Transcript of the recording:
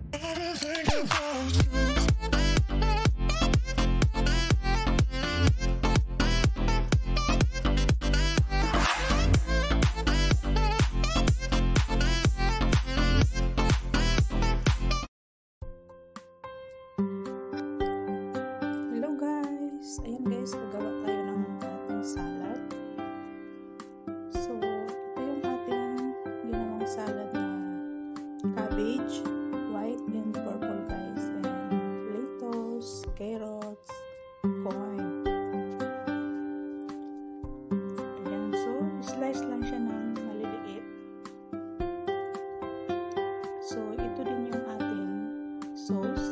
Hello guys! Ayan guys, gagawa tayo ng ating salad. So, ito yung ating ginawang salad na cabbage, white and purple guys, and lettuce, carrots, corn. Ayan, so slice lang siya ng maliliit. So, ito din yung ating sauce.